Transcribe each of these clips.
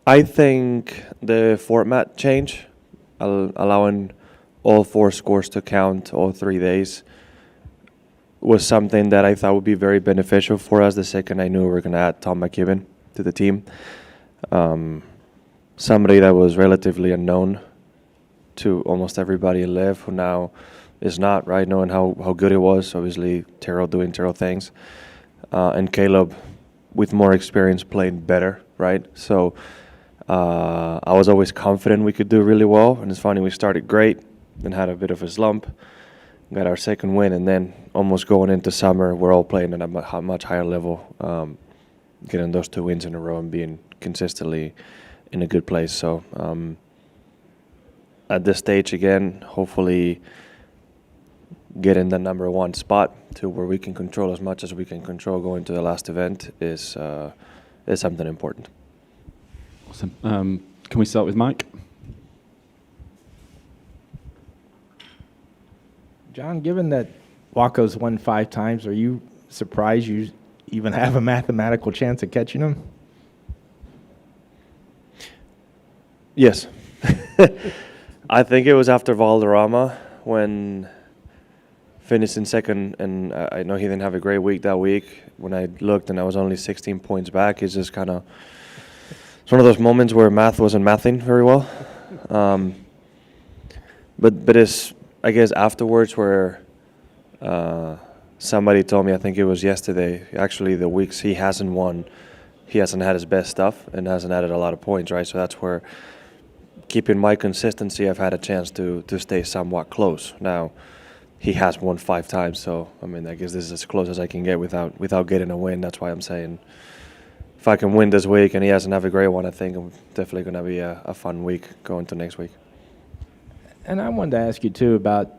I think the format change, allowing all 4 scores to count all 3 days, was something that I thought would be very beneficial for us the second I knew we were going to add Tom McKibben to the team. Somebody that was relatively unknown to almost everybody in LIV, who now is not, right, knowing how good it was. Obviously, Terrell doing Terrell things. And Caleb with more experience playing better, right? So I was always confident we could do really well. And it's funny, we started great, then had a bit of a slump, got our second win, and then almost going into summer, we're all playing at a much higher level, getting those 2 wins in a row and being consistently in a good place. So at this stage, again, hopefully getting the number 1 spot to where we can control as much as we can control going to the last event is something important. Awesome. Can we start with Mike? Jon, given that Waco's won 5 times, are you surprised you even have a mathematical chance of catching him? Yes. I think it was after Valderrama when finishing second, and I know he didn't have a great week that week. When I looked and I was only 16 points back, it's just kind of, it's one of those moments where math wasn't mathing very well. But it's, I guess, afterwards where somebody told me, I think it was yesterday, actually the weeks he hasn't won, he hasn't had his best stuff and hasn't added a lot of points, right? So that's where, keeping my consistency, I've had a chance to stay somewhat close. Now, he has won 5 times, so I mean, I guess this is as close as I can get without getting a win. That's why I'm saying if I can win this week and he doesn't have a great one, I think I'm definitely going to be a fun week going to next week. And I wanted to ask you, too, about,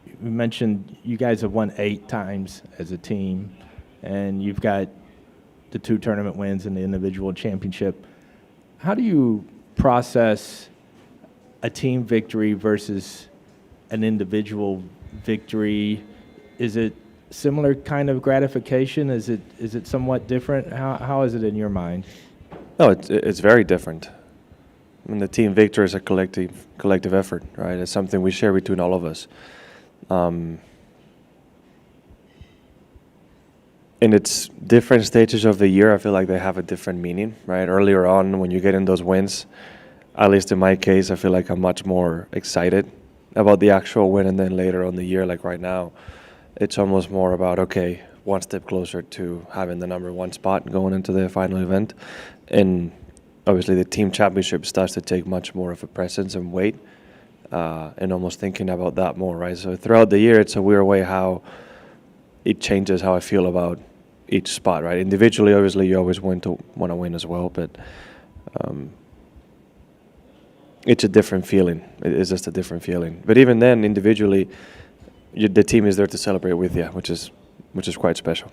you mentioned you guys have won 8 times as a team, and you've got the 2 tournament wins and the individual championship. How do you process a team victory versus an individual victory? Is it similar kind of gratification? Is it somewhat different? How is it in your mind? No, it's very different. I mean, the team victory is a collective effort, right? It's something we share between all of us. In its different stages of the year, I feel like they have a different meaning, right? Earlier on, when you get in those wins, at least in my case, I feel like I'm much more excited about the actual win, and then later on the year, like right now, it's almost more about, okay, one step closer to having the number 1 spot going into the final event. And obviously the team championship starts to take much more of a presence and weight, and almost thinking about that more, right? So throughout the year, it's a weird way how it changes how I feel about each spot, right? Individually, obviously, you always want to win as well, but it's a different feeling. It's just a different feeling. But even then, individually, the team is there to celebrate with you, which is quite special.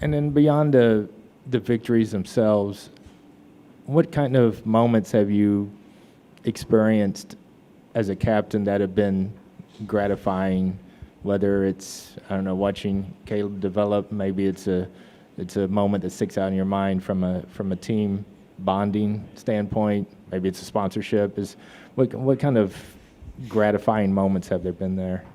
And then beyond the victories themselves, what kind of moments have you experienced as a captain that have been gratifying? Whether it's, I don't know, watching Caleb develop, maybe it's a moment that sticks out in your mind from a team bonding standpoint. Maybe it's a sponsorship. What kind of gratifying moments have there been there?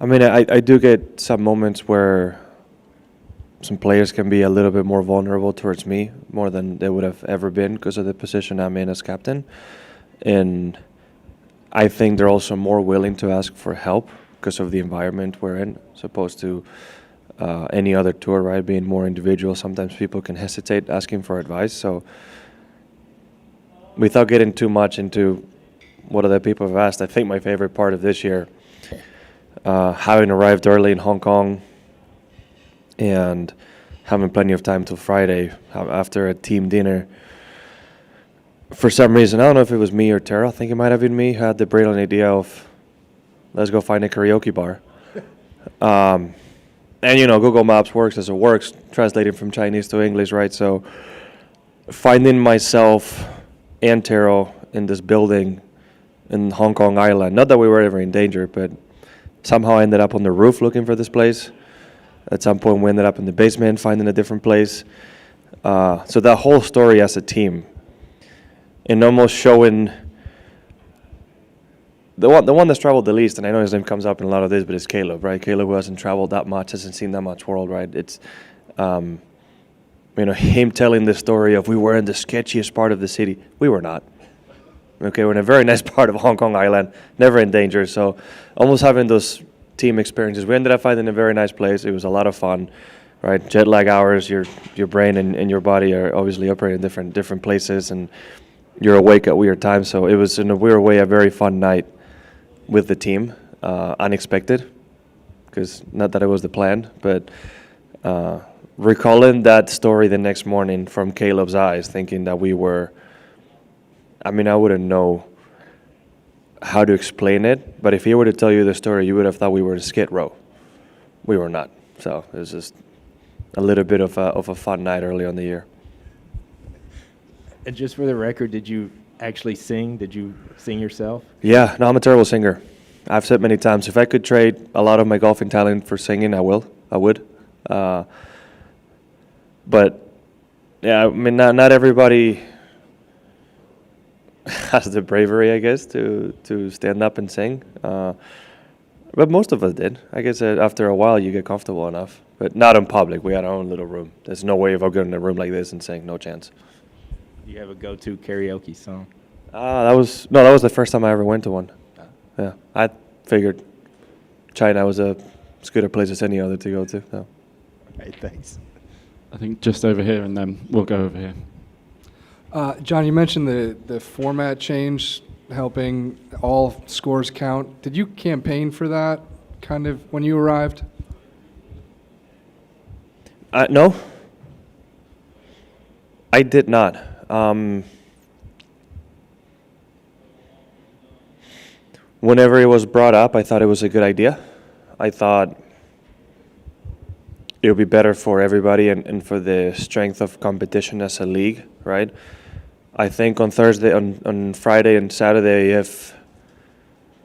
I do get some moments where some players can be a little bit more vulnerable towards me, more than they would have ever been because of the position I'm in as captain. And I think they're also more willing to ask for help because of the environment we're in, as opposed to any other tour, right? Being more individual, sometimes people can hesitate asking for advice. So without getting too much into what other people have asked, I think my favorite part of this year, having arrived early in Hong Kong and having plenty of time till Friday after a team dinner. For some reason, I don't know if it was me or Tara, I think it might have been me, who had the brilliant idea of, let's go find a karaoke bar. And, Google Maps works as it works, translating from Chinese to English, right? So finding myself and Taro in this building in Hong Kong Island, not that we were ever in danger, but somehow I ended up on the roof looking for this place. At some point, we ended up in the basement, finding a different place. So that whole story as a team, and almost showing the one that's traveled the least, and I know his name comes up in a lot of this, but it's Caleb, right? Caleb, who hasn't traveled that much, hasn't seen that much world, right? It's, him telling the story of we were in the sketchiest part of the city. We were not. Okay, we're in a very nice part of Hong Kong Island, never in danger. So almost having those team experiences. We ended up finding a very nice place. It was a lot of fun, right? Jet lag hours, your brain and your body are obviously operating in different places, and you're awake at weird times. So it was, in a weird way, a very fun night with the team. Unexpected, because not that it was the plan, but recalling that story the next morning from Caleb's eyes, thinking that we were, I wouldn't know how to explain it, but if he were to tell you the story, you would have thought we were in Skid Row. We were not. So it was just a little bit of a fun night early on the year. And just for the record, did you actually sing? Did you sing yourself? Yeah, no, I'm a terrible singer. I've said many times, if I could trade a lot of my golfing talent for singing, I would. But yeah, not everybody has the bravery, I guess, to stand up and sing. But most of us did. I guess after a while you get comfortable enough. But not in public. We had our own little room. There's no way of getting in a room like this and sing. No chance. Do you have a go-to karaoke song? That was the first time I ever went to one. Yeah, I figured China was as good a place as any other to go to. So. Okay, thanks. I think just over here, and then we'll go over here. Jon, you mentioned the format change helping all scores count. Did you campaign for that kind of when you arrived? No, I did not. Whenever it was brought up, I thought it was a good idea. I thought it would be better for everybody and for the strength of competition as a league, right? I think on Friday and Saturday, if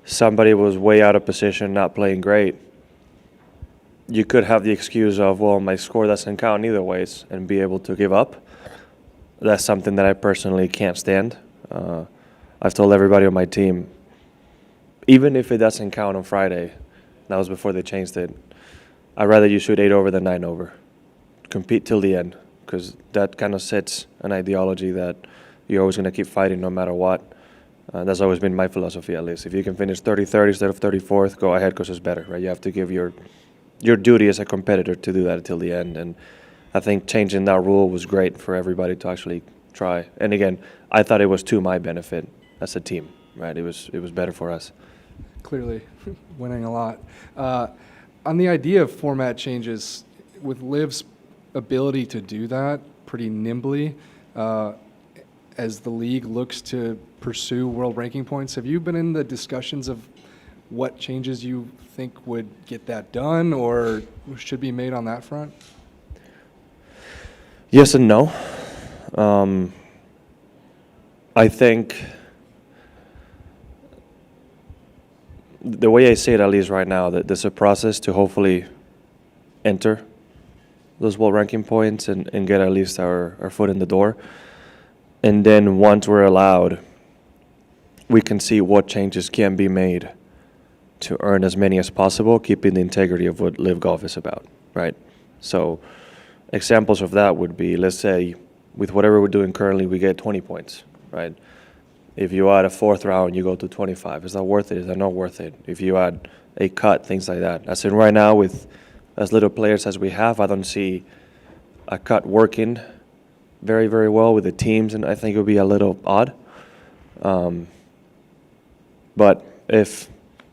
somebody was way out of position, not playing great, you could have the excuse of, well, my score doesn't count either ways, and be able to give up. That's something that I personally can't stand. I've told everybody on my team, even if it doesn't count on Friday, that was before they changed it, I'd rather you shoot 8 over than 9 over. Compete till the end, because that kind of sets an ideology that you're always going to keep fighting no matter what. That's always been my philosophy, at least. If you can finish 33rd instead of 34th, go ahead, because it's better, right? You have to give your duty as a competitor to do that until the end. And I think changing that rule was great for everybody to actually try. And again, I thought it was to my benefit as a team, right? It was better for us. Clearly winning a lot. On the idea of format changes, with LIV's ability to do that pretty nimbly, as the league looks to pursue world ranking points, have you been in the discussions of what changes you think would get that done or should be made on that front? Yes and no. I think the way I see it, at least right now, that there's a process to hopefully enter those world ranking points and get at least our foot in the door. And then once we're allowed, we can see what changes can be made to earn as many as possible, keeping the integrity of what LIV Golf is about, right? So examples of that would be, let's say, with whatever we're doing currently, we get 20 points, right? If you add a 4th round, you go to 25. Is that worth it? Is that not worth it? If you add a cut, things like that. As in right now, with as little players as we have, I don't see a cut working very, very well with the teams, and I think it would be a little odd. But if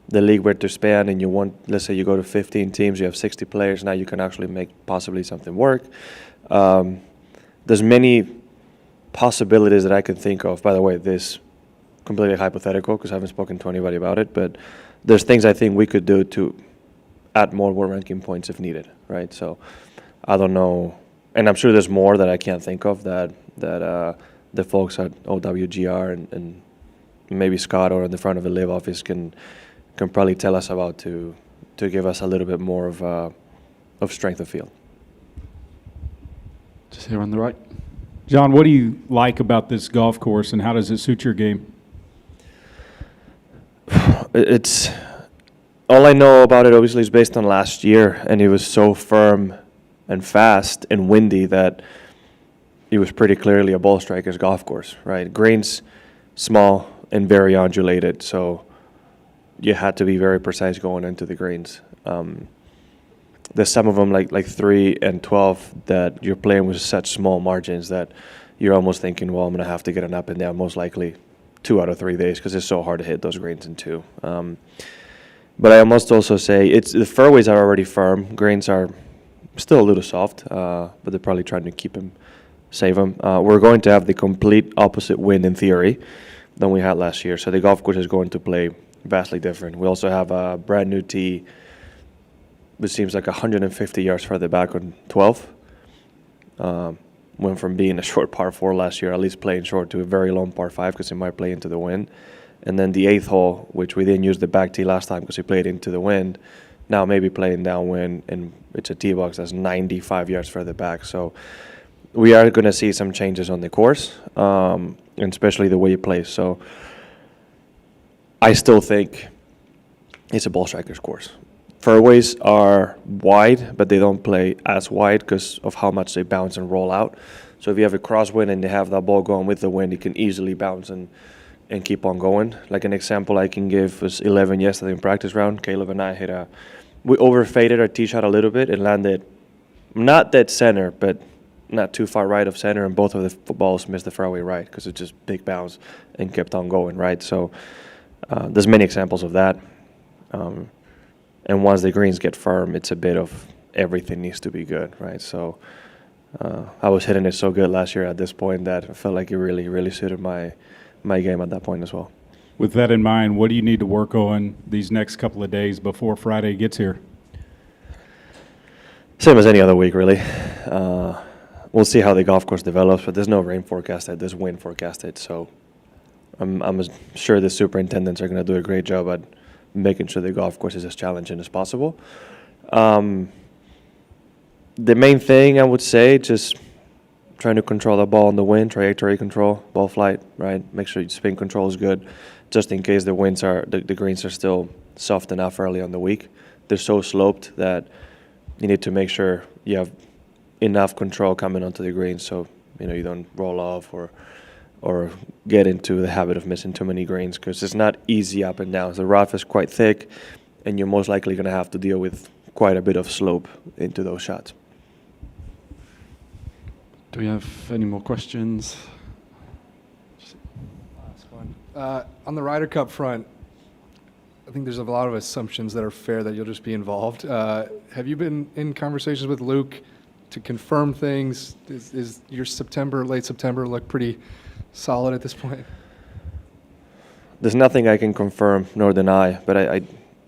the league were to expand and you want, let's say you go to 15 teams, you have 60 players, now you can actually make possibly something work. There's many possibilities that I can think of. By the way, this completely hypothetical because I haven't spoken to anybody about it, but there's things I think we could do to add more world ranking points if needed, right? So I don't know, and I'm sure there's more that I can't think of that the folks at OWGR and maybe Scott or in the front of the LIV office can probably tell us about to to give us a little bit more of strength of field. Just here on the right. Jon, what do you like about this golf course, and how does it suit your game? It's all I know about it. Obviously, is based on last year, and it was so firm and fast and windy that it was pretty clearly a ball striker's golf course, right? Greens small and very undulated, so you had to be very precise going into the greens. There's some of them like 3 and 12 that you're playing with such small margins that you're almost thinking, well, I'm going to have to get an up and down most likely 2 out of 3 days because it's so hard to hit those greens in 2. But I must also say the fairways are already firm. Greens are still a little soft, but they're probably trying to save them. We're going to have the complete opposite wind in theory than we had last year, so the golf course is going to play vastly different. We also have a brand new tee, which seems like 150 yards further back on 12. Went from being a short par 4 last year, at least playing short, to a very long par 5 because it might play into the wind. And then the 8th hole, which we didn't use the back tee last time because we played into the wind, now maybe playing downwind, and it's a tee box that's 95 yards further back. So we are going to see some changes on the course, and especially the way you play. So I still think it's a ball striker's course. Fairways are wide, but they don't play as wide because of how much they bounce and roll out. So if you have a crosswind and they have that ball going with the wind, you can easily bounce and keep on going. Like an example I can give was 11 yesterday in practice round. Caleb and I we overfaded our tee shot a little bit and landed not dead center, but not too far right of center, and both of the balls missed the fairway right because it's just big bounce and kept on going, right? So there's many examples of that. And once the greens get firm, it's a bit of everything needs to be good, right? So I was hitting it so good last year at this point that I felt like it really, really suited my game at that point as well. With that in mind, what do you need to work on these next couple of days before Friday gets here? Same as any other week, really. We'll see how the golf course develops, but there's no rain forecasted, there's wind forecasted. So I'm sure the superintendents are going to do a great job at making sure the golf course is as challenging as possible. The main thing I would say, just trying to control the ball on the wind, trajectory control, ball flight, right? Make sure your spin control is good, just in case the greens are still soft enough early on the week. They're so sloped that you need to make sure you have enough control coming onto the greens, so you don't roll off or get into the habit of missing too many greens, because it's not easy up and down. The rough is quite thick, and you're most likely going to have to deal with quite a bit of slope into those shots. Do we have any more questions? Last one. On the Ryder Cup front, I think there's a lot of assumptions that are fair that you'll just be involved. Have you been in conversations with Luke to confirm things? Is your late September look pretty solid at this point? There's nothing I can confirm nor deny, but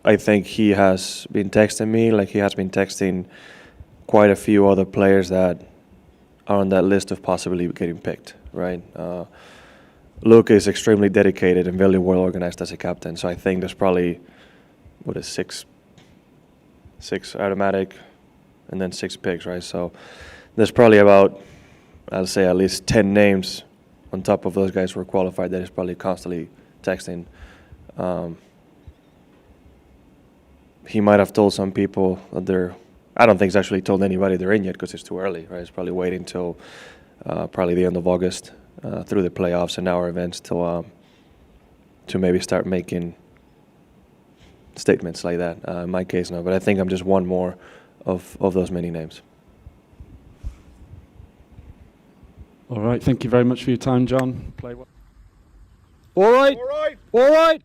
I think he has been texting me, like he has been texting quite a few other players that are on that list of possibly getting picked, right? Luke is extremely dedicated and very well organized as a captain, so I think there's probably, six automatic and then 6 picks, right? So there's probably about, I'll say at least 10 names on top of those guys who are qualified that is probably constantly texting. He might have told some people that I don't think he's actually told anybody they're in yet because it's too early, right? He's probably waiting till probably the end of August through the playoffs and our events to maybe start making statements like that. In my case, no, but I think I'm just one more of those many names. All right, thank you very much for your time, Jon. Play well. All right.